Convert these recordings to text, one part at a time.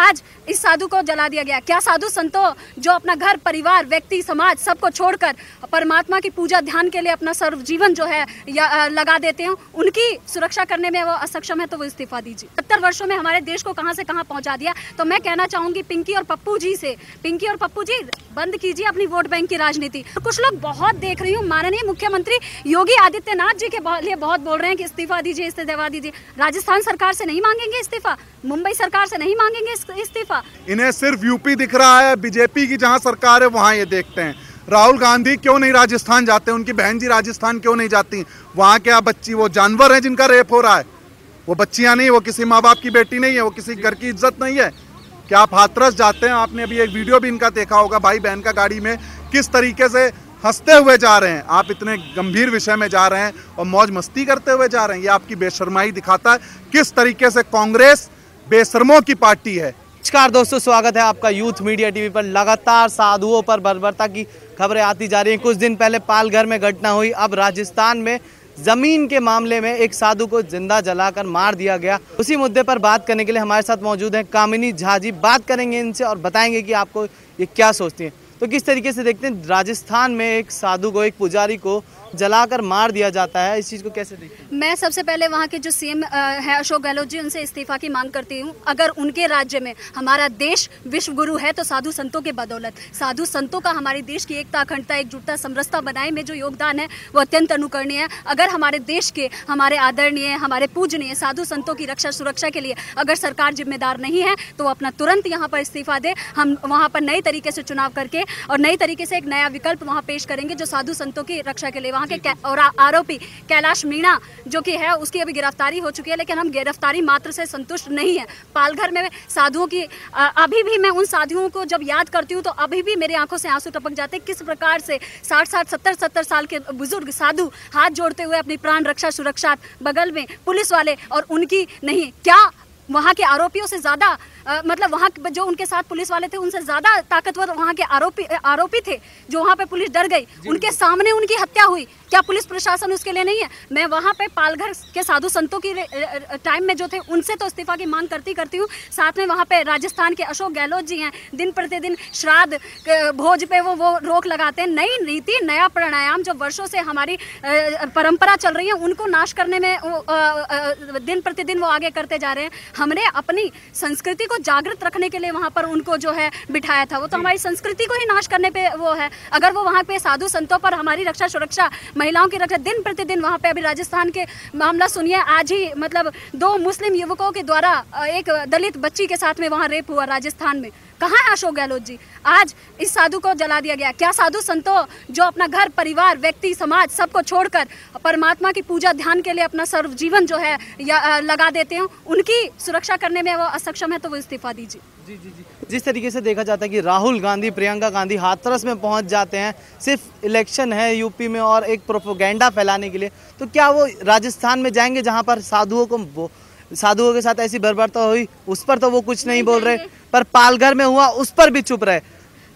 आज इस साधु को जला दिया गया। क्या साधु संतों जो अपना घर परिवार व्यक्ति समाज सबको छोड़कर परमात्मा की पूजा ध्यान के लिए अपना सर्व जीवन जो है लगा देते हैं, उनकी सुरक्षा करने में वो असक्षम है तो वो इस्तीफा दीजिए। 70 वर्षों में हमारे देश को कहां से कहां पहुंचा दिया। तो मैं कहना चाहूंगी पिंकी और पप्पू जी से, पिंकी और पप्पू जी बंद कीजिए अपनी वोट बैंक की राजनीति। कुछ लोग बहुत देख रही हूँ माननीय मुख्यमंत्री योगी आदित्यनाथ जी के लिए बहुत बोल रहे हैं कि इस्तीफा दीजिए, इस्तीफा दीजिए। राजस्थान सरकार से नहीं मांगेंगे इस्तीफा, मुंबई सरकार से नहीं मांगेंगे इस्तीफा। इन्हें सिर्फ यूपी दिख रहा है, बीजेपी की जहां सरकार है वहां ये देखते हैं। राहुल गांधी क्यों नहीं राजस्थान जाते, उनकी बहन जी राजस्थान क्यों नहीं जाती? वहां क्या बच्ची, वो जानवर है जिनका रेप हो रहा है, वो बच्चियां नहीं, वो किसी माँ बाप की बेटी नहीं है, वो किसी घर की इज्जत नहीं है। क्या आप हाथरस जाते हैं? आपने अभी एक वीडियो भी इनका देखा होगा, भाई बहन का गाड़ी में किस तरीके से हंसते हुए जा रहे हैं। आप इतने गंभीर विषय में जा रहे हैं और मौज मस्ती करते हुए जा रहे हैं। ये आपकी बेशर्माई दिखाता है किस तरीके से कांग्रेस बेशर्मों की पार्टी है। नमस्कार दोस्तों, स्वागत है आपका यूथ मीडिया टीवी पर। लगातार साधुओं पर बर्बरता की खबरें आती जा रही हैं। कुछ दिन पहले पालघर में घटना हुई, अब राजस्थान में जमीन के मामले में एक साधु को जिंदा जलाकर मार दिया गया। उसी मुद्दे पर बात करने के लिए हमारे साथ मौजूद हैं कामिनी झा जी। बात करेंगे इनसे और बताएंगे कि आपको ये क्या सोचती हैं। तो किस तरीके से देखते हैं राजस्थान में एक साधु को, एक पुजारी को जलाकर मार दिया जाता है, इस चीज़ को कैसे देखते हैं? मैं सबसे पहले वहाँ के जो सीएम है अशोक गहलोत जी, उनसे इस्तीफा की मांग करती हूँ। अगर उनके राज्य में हमारा देश विश्व गुरु है तो साधु संतों के बदौलत, साधु संतों का हमारे देश की एकता, अखंडता, एकजुटता, समरसता बनाए में जो योगदान है वो अत्यंत अनुकरणीय है। अगर हमारे देश के, हमारे आदरणीय, हमारे पूजनीय साधु संतों की रक्षा सुरक्षा के लिए अगर सरकार जिम्मेदार नहीं है तो वो अपना तुरंत यहाँ पर इस्तीफा दे। हम वहाँ पर नई तरीके से चुनाव करके और नई तरीके से एक नया विकल्प वहाँ पेश करेंगे जो साधु संतों की रक्षा के लिए। वहाँ के और आरोपी कैलाश मीणा जो कि है, उसकी अभी गिरफ्तारी हो चुकी है, लेकिन हम गिरफ्तारी मात्र से संतुष्ट नहीं है। पालघर में साधुओं की अभी भी मैं उन साधुओं को जब याद करती हूँ तो अभी भी मेरी आंखों से आंसू टपक जाते हैं। किस प्रकार से 60-60, 70-70 साल के बुजुर्ग साधु हाथ जोड़ते हुए अपनी प्राण रक्षा सुरक्षा, बगल में पुलिस वाले और उनकी नहीं, क्या वहाँ के आरोपियों से ज्यादा मतलब वहाँ जो उनके साथ पुलिस वाले थे उनसे ज्यादा ताकतवर वहाँ के आरोपी थे जो वहाँ पे पुलिस डर गई, उनके सामने उनकी हत्या हुई। क्या पुलिस प्रशासन उसके लिए नहीं है? मैं वहाँ पे पालघर के साधु संतों की टाइम में जो थे उनसे तो इस्तीफा की मांग करती हूँ। साथ में वहाँ पे राजस्थान के अशोक गहलोत जी हैं, दिन प्रतिदिन श्राद्ध भोज पे वो रोक लगाते हैं। नई नीति, नया प्राणायाम जो वर्षों से हमारी परंपरा चल रही है उनको नाश करने में दिन प्रतिदिन वो आगे करते जा रहे हैं। हमने अपनी संस्कृति को जागृत रखने के लिए वहाँ पर उनको जो है बिठाया था, वो तो हमारी संस्कृति को ही नाश करने पे वो है। अगर वो वहाँ पे साधु संतों पर हमारी रक्षा सुरक्षा, महिलाओं की रक्षा, दिन प्रतिदिन वहाँ पे अभी राजस्थान के मामला सुनिए, आज ही मतलब 2 मुस्लिम युवकों के द्वारा एक दलित बच्ची के साथ में वहाँ रेप हुआ राजस्थान में। कहाँ है अशोक गहलोत जी? आज इस साधु को जला दिया गया। क्या साधु संतों जो अपना घर परिवार व्यक्ति समाज सबको छोड़कर परमात्मा की पूजा ध्यान के लिए अपना सर्व जीवन जो है लगा देते हैं, उनकी सुरक्षा करने में वो असक्षम है तो वो इस्तीफा दीजिए। जी जी जी। जिस तरीके से देखा जाता है कि राहुल गांधी, प्रियंका गांधी हाथरस में पहुंच जाते हैं सिर्फ इलेक्शन है यूपी में और एक प्रोपेगेंडा फैलाने के लिए, तो क्या वो राजस्थान में जाएंगे जहाँ पर साधुओं के साथ ऐसी बर्बरता हुई उस पर तो वो कुछ नहीं बोल रहे, पर पालघर में हुआ उस पर भी चुप रहे?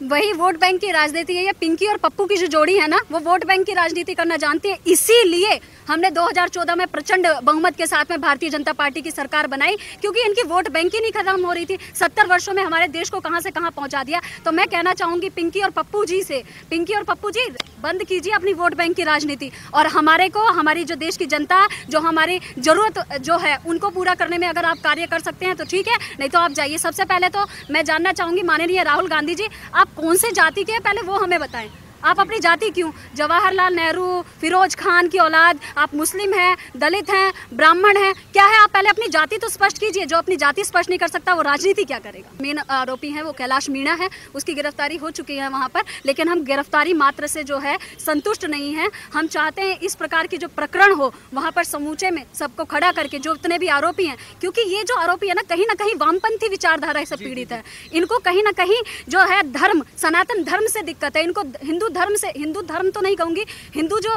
वही वोट बैंक की राजनीति है। ये पिंकी और पप्पू की जो जोड़ी है ना, वो वोट बैंक की राजनीति करना जानती है। इसीलिए हमने 2014 में प्रचंड बहुमत के साथ में भारतीय जनता पार्टी की सरकार बनाई, क्योंकि इनकी वोट बैंक ही नहीं खत्म हो रही थी। 70 वर्षों में हमारे देश को कहां से कहां पहुंचा दिया। तो मैं कहना चाहूंगी पिंकी और पप्पू जी से, पिंकी और पप्पू जी बंद कीजिए अपनी वोट बैंक की राजनीति और हमारी जो देश की जनता, जो हमारी जरूरत जो है उनको पूरा करने में अगर आप कार्य कर सकते हैं तो ठीक है, नहीं तो आप जाइए। सबसे पहले तो मैं जानना चाहूंगी माननीय राहुल गांधी जी, आप कौन से जाति के हैं पहले वो हमें बताएं। आप अपनी जाति क्यों? जवाहरलाल नेहरू, फिरोज खान की औलाद, आप मुस्लिम हैं, दलित हैं, ब्राह्मण हैं, क्या है? आप पहले अपनी जाति तो स्पष्ट कीजिए। जो अपनी जाति स्पष्ट नहीं कर सकता वो राजनीति क्या करेगा? मेन आरोपी हैं वो कैलाश मीणा है, उसकी गिरफ्तारी हो चुकी है वहाँ पर, लेकिन हम गिरफ्तारी मात्र से जो है संतुष्ट नहीं है। हम चाहते हैं इस प्रकार की जो प्रकरण हो वहाँ पर समूचे में सबको खड़ा करके जो उतने भी आरोपी हैं, क्योंकि ये जो आरोपी है ना कहीं वामपंथी विचारधारा से पीड़ित है। इनको कहीं ना कहीं जो है धर्म, सनातन धर्म से दिक्कत है। इनको हिंदू धर्म तो नहीं कहूंगी, हिंदू जो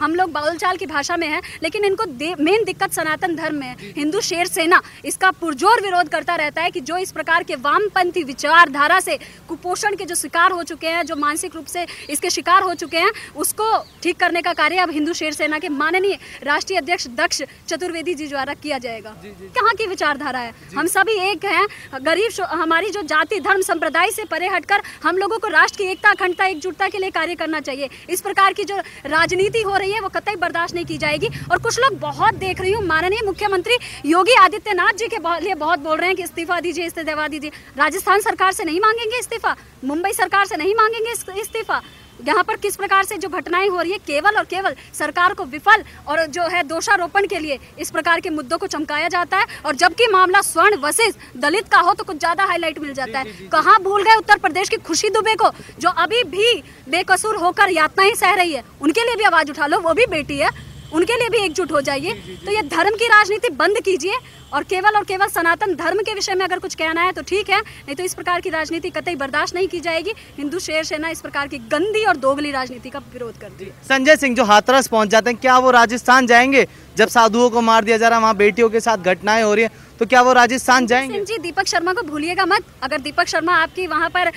हम लोग बोलचाल की भाषा में हैं, लेकिन इनको मेन दिक्कत सनातन धर्म में है। हिंदू शेर सेना इसका पुरजोर विरोध करता रहता है कि जो इस प्रकार के वामपंथी विचारधारा से कुपोषण के जो शिकार हो चुके हैं, जो मानसिक रूप से इसके शिकार हो चुके हैं, उसको ठीक करने का कार्य अब हिंदू शेर सेना के माननीय राष्ट्रीय अध्यक्ष दक्ष चतुर्वेदी जी द्वारा किया जाएगा। कहाँ की विचारधारा है? हम सभी एक हैं, गरीब हमारी जो जाति धर्म संप्रदाय से परे हटकर हम लोगों को राष्ट्र की एकता, अखंडता, एकजुटता के लिए कार्य करना चाहिए। इस प्रकार की जो राजनीति हो रही है वो कतई बर्दाश्त नहीं की जाएगी। और कुछ लोग बहुत देख रही हूँ, माननीय मुख्यमंत्री योगी आदित्यनाथ जी के लिए बहुत बोल रहे हैं कि इस्तीफा दीजिए, इस्तीफा दीजिए। राजस्थान सरकार से नहीं मांगेंगे इस्तीफा, मुंबई सरकार से नहीं मांगेंगे इस्तीफा। यहाँ पर किस प्रकार से जो घटनाएं हो रही है, केवल और केवल सरकार को विफल और जो है दोषारोपण के लिए इस प्रकार के मुद्दों को चमकाया जाता है। और जबकि मामला स्वर्ण वशिष्ठ दलित का हो तो कुछ ज्यादा हाईलाइट मिल जाता है। कहाँ भूल गए उत्तर प्रदेश की खुशी दुबे को, जो अभी भी बेकसूर होकर यातनाएं सह रही है। उनके लिए भी आवाज उठा लो, वो भी बेटी है, उनके लिए भी एकजुट हो जाइए। तो ये धर्म की राजनीति बंद कीजिए और केवल सनातन धर्म के विषय में अगर कुछ कहना है तो ठीक है, नहीं तो इस प्रकार की राजनीति कतई बर्दाश्त नहीं की जाएगी। हिंदू शेर सेना इस प्रकार की गंदी और दोगली राजनीति का विरोध करती है। संजय सिंह जो हाथरस पहुंच जाते हैं, क्या वो राजस्थान जाएंगे? जब साधुओं को मार दिया जा रहा है, वहाँ बेटियों के साथ घटनाएं हो रही है, तो क्या वो राजस्थान जाएंगे? जी, दीपक शर्मा को भूलिएगा मत। अगर दीपक शर्मा आपकी वहाँ पर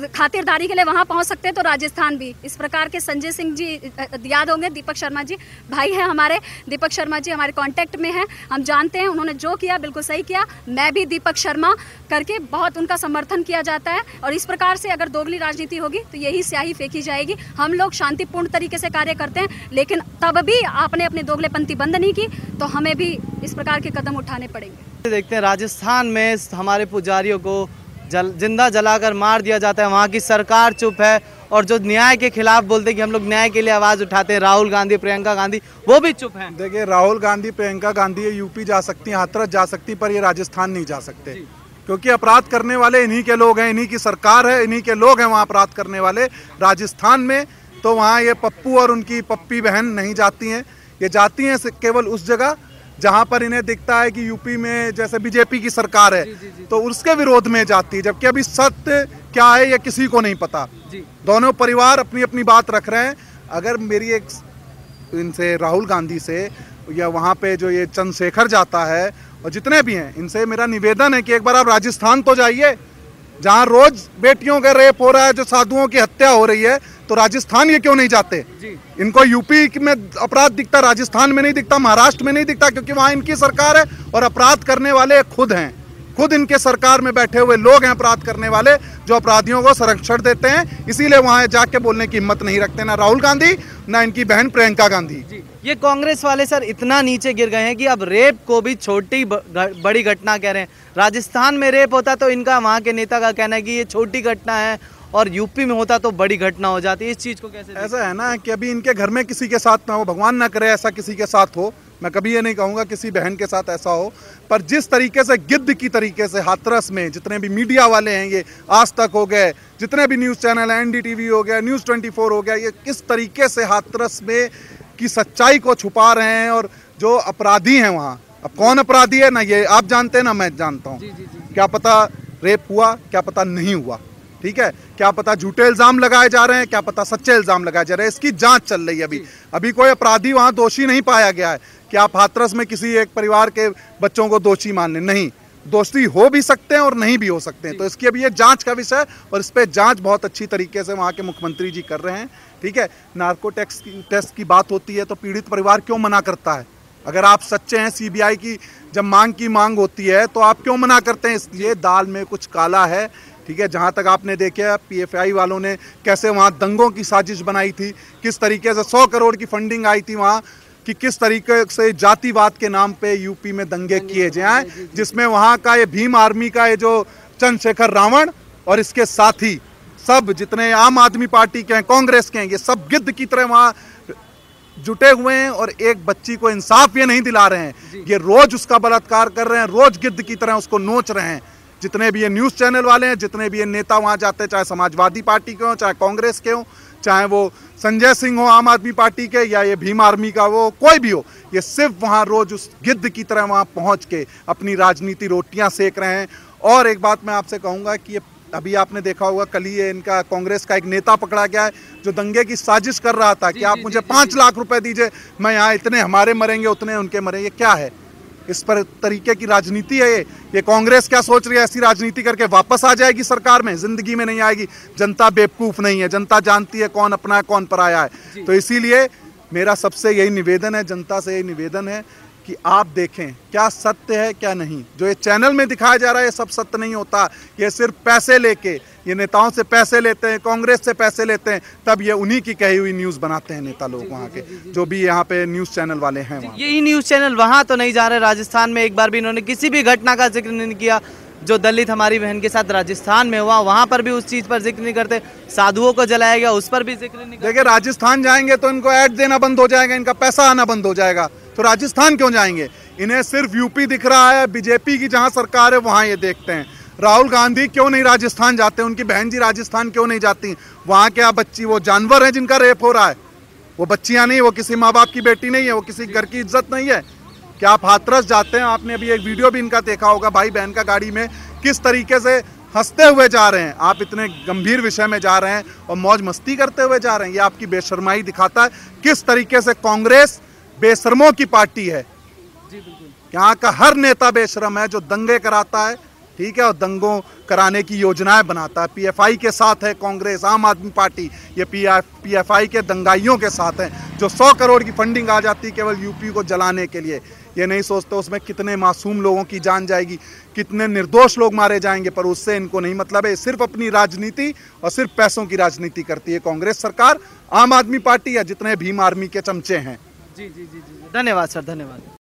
खातिरदारी के लिए वहाँ पहुँच सकते हैं तो राजस्थान भी। इस प्रकार के संजय सिंह जी याद होंगे, दीपक शर्मा जी भाई हैं हमारे। दीपक शर्मा जी हमारे कांटेक्ट में हैं, हम जानते हैं उन्होंने जो किया बिल्कुल सही किया। मैं भी दीपक शर्मा करके बहुत उनका समर्थन किया जाता है। और इस प्रकार से अगर दोगली राजनीति होगी तो यही स्याही फेंकी जाएगी। हम लोग शांतिपूर्ण तरीके से कार्य करते हैं, लेकिन तब भी आपने अपने दोगलेपंथी बंद नहीं की तो हमें भी इस प्रकार के कदम उठाने पड़ेंगे। देखते हैं राजस्थान में हमारे पुजारियों को जिंदा जलाकर मार दिया जाता है, वहाँ की सरकार चुप है। और जो न्याय के खिलाफ बोलते हैं कि हम लोग न्याय के लिए आवाज उठाते हैं, राहुल गांधी, प्रियंका गांधी, वो भी चुप हैं। देखिए, राहुल गांधी, प्रियंका गांधी ये यूपी जा सकती हैं, हाथरस जा सकती, पर ये राजस्थान नहीं जा सकते, क्योंकि अपराध करने वाले इन्हीं के लोग हैं, इन्हीं की सरकार है, इन्हीं के लोग हैं वहाँ अपराध करने वाले। राजस्थान में तो वहाँ ये पप्पू और उनकी पप्पी बहन नहीं जाती हैं। ये जाती हैं केवल उस जगह जहां पर इन्हें दिखता है कि यूपी में जैसे बीजेपी की सरकार है, तो उसके विरोध में जाती है। जबकि अभी सत्य क्या है ये किसी को नहीं पता। दोनों परिवार अपनी अपनी बात रख रहे हैं। अगर मेरी एक इनसे राहुल गांधी से या वहां पे जो ये चंद्रशेखर जाता है और जितने भी हैं, इनसे मेरा निवेदन है कि एक बार आप राजस्थान तो जाइए, जहां रोज बेटियों का रेप हो रहा है, जो साधुओं की हत्या हो रही है, तो राजस्थान ये क्यों नहीं जाते? इनको यूपी में अपराध दिखता, राजस्थान में नहीं दिखता, महाराष्ट्र में नहीं दिखता, क्योंकि वहां इनकी सरकार है और अपराध करने वाले खुद हैं। खुद इनके सरकार में बैठे हुए लोग हैं अपराध करने वाले, जो अपराधियों को संरक्षण देते हैं। इसीलिए वहां जाके बोलने की हिम्मत नहीं रखते ना राहुल गांधी, ना इनकी बहन प्रियंका गांधी। ये कांग्रेस वाले सर इतना नीचे गिर गए हैं कि अब रेप को भी छोटी बड़ी घटना कह रहे हैं। राजस्थान में रेप होता तो इनका, वहाँ के नेता का कहना है कि ये छोटी घटना है, और यूपी में होता तो बड़ी घटना हो जाती है। इस चीज को कैसे? ऐसा है ना कि अभी इनके घर में किसी के साथ ना हो, भगवान ना करे ऐसा किसी के साथ हो, मैं कभी ये नहीं कहूँगा किसी बहन के साथ ऐसा हो, पर जिस तरीके से गिद्ध की तरीके से हाथरस में जितने भी मीडिया वाले हैं, ये आज तक हो गए, जितने भी न्यूज़ चैनल हैं, NDTV हो गया, News 24 हो गया, ये किस तरीके से हाथरस में की सच्चाई को छुपा रहे हैं। और जो अपराधी हैं वहाँ, अब कौन अपराधी है ना ये आप जानते हैं ना मैं जानता हूँ। क्या पता रेप हुआ, क्या पता नहीं हुआ, ठीक है, क्या पता झूठे इल्जाम लगाए जा रहे हैं, क्या पता सच्चे इल्जाम लगाए जा रहे हैं। इसकी जांच चल रही है। अभी कोई अपराधी वहां दोषी नहीं पाया गया है कि आप हाथरस में किसी एक परिवार के बच्चों को दोषी मान लें। नहीं, दोषी हो भी सकते हैं और नहीं भी हो सकते हैं। तो इसकी अभी ये जांच का विषय, और इस पर जांच बहुत अच्छी तरीके से वहाँ के मुख्यमंत्री जी कर रहे हैं, ठीक है। नार्को टेस्ट की बात होती है तो पीड़ित परिवार क्यों मना करता है? अगर आप सच्चे हैं, CBI की जब मांग होती है तो आप क्यों मना करते हैं? इसलिए दाल में कुछ काला है, ठीक है। जहाँ तक आपने देखा PFI वालों ने कैसे वहाँ दंगों की साजिश बनाई थी, किस तरीके से 100 करोड़ की फंडिंग आई थी वहाँ, कि किस तरीके से जातिवाद के नाम पे यूपी में दंगे किए जाएं, जिसमें वहाँ का ये भीम आर्मी का ये जो चंद्रशेखर रावण और इसके साथी सब जितने आम आदमी पार्टी के हैं, कांग्रेस के हैं, ये सब गिद्ध की तरह वहाँ जुटे हुए हैं और एक बच्ची को इंसाफ ये नहीं दिला रहे हैं। ये रोज उसका बलात्कार कर रहे हैं, रोज गिद्ध की तरह उसको नोच रहे हैं। जितने भी ये न्यूज़ चैनल वाले हैं, जितने भी ये नेता वहाँ जाते हैं, चाहे समाजवादी पार्टी के हों, चाहे कांग्रेस के हों, चाहे वो संजय सिंह हो आम आदमी पार्टी के, या ये भीम आर्मी का वो कोई भी हो, ये सिर्फ वहाँ रोज उस गिद्ध की तरह वहाँ पहुँच के अपनी राजनीति रोटियाँ सेक रहे हैं। और एक बात मैं आपसे कहूँगा कि ये अभी आपने देखा होगा कल ही इनका कांग्रेस का एक नेता पकड़ा गया है जो दंगे की साजिश कर रहा था कि आप मुझे 5 लाख रुपए दीजिए, मैं यहाँ इतने हमारे मरेंगे उतने उनके मरेंगे। ये क्या है? इस पर तरीके की राजनीति है ये कांग्रेस क्या सोच रही है? ऐसी राजनीति करके वापस आ जाएगी सरकार में? जिंदगी में नहीं आएगी। जनता बेवकूफ नहीं है, जनता जानती है कौन अपना है कौन पराया है। तो इसीलिए मेरा सबसे यही निवेदन है, जनता से यही निवेदन है कि आप देखें क्या सत्य है क्या नहीं। जो ये चैनल में दिखाया जा रहा है ये सब सत्य नहीं होता। ये सिर्फ पैसे लेके, ये नेताओं से पैसे लेते हैं, कांग्रेस से पैसे लेते हैं, तब ये उन्हीं की कही हुई न्यूज़ बनाते हैं नेता लोग वहाँ के, जो भी यहाँ पे न्यूज़ चैनल वाले हैं। यही न्यूज़ चैनल वहाँ तो नहीं जा रहे। राजस्थान में एक बार भी इन्होंने किसी भी घटना का जिक्र नहीं किया जो दलित हमारी बहन के साथ राजस्थान में हुआ, वहाँ पर भी उस चीज़ पर जिक्र नहीं करते। साधुओं को जलाया गया, उस पर भी जिक्र नहीं करते। देखिए राजस्थान जाएंगे तो इनको ऐड देना बंद हो जाएगा, इनका पैसा आना बंद हो जाएगा, तो राजस्थान क्यों जाएंगे? इन्हें सिर्फ यूपी दिख रहा है, बीजेपी की जहां सरकार है वहां ये देखते हैं। राहुल गांधी क्यों नहीं राजस्थान जाते? उनकी बहन जी राजस्थान क्यों नहीं जाती? वहां क्या बच्ची, वो जानवर है जिनका रेप हो रहा है? वो बच्चियां नहीं, वो किसी माँ बाप की बेटी नहीं है, वो किसी घर की इज्जत नहीं है। क्या आप हाथरस जाते हैं? आपने अभी एक वीडियो भी इनका देखा होगा, भाई बहन का गाड़ी में किस तरीके से हंसते हुए जा रहे हैं। आप इतने गंभीर विषय में जा रहे हैं और मौज मस्ती करते हुए जा रहे हैं। ये आपकी बेशर्माई दिखाता है किस तरीके से कांग्रेस बेशर्मों की पार्टी है। जी बिल्कुल। यहाँ का हर नेता बेशर्म है जो दंगे कराता है, ठीक है, और दंगों कराने की योजनाएं बनाता है। पीएफआई के साथ है कांग्रेस, आम आदमी पार्टी, ये पीएफआई के दंगाइयों के साथ है जो 100 करोड़ की फंडिंग आ जाती है केवल यूपी को जलाने के लिए। ये नहीं सोचते उसमें कितने मासूम लोगों की जान जाएगी, कितने निर्दोष लोग मारे जाएंगे, पर उससे इनको नहीं मतलब है। सिर्फ अपनी राजनीति और सिर्फ पैसों की राजनीति करती है कांग्रेस सरकार, आम आदमी पार्टी या जितने भीम आर्मी के चमचे हैं। जी जी जी जी, धन्यवाद सर, धन्यवाद।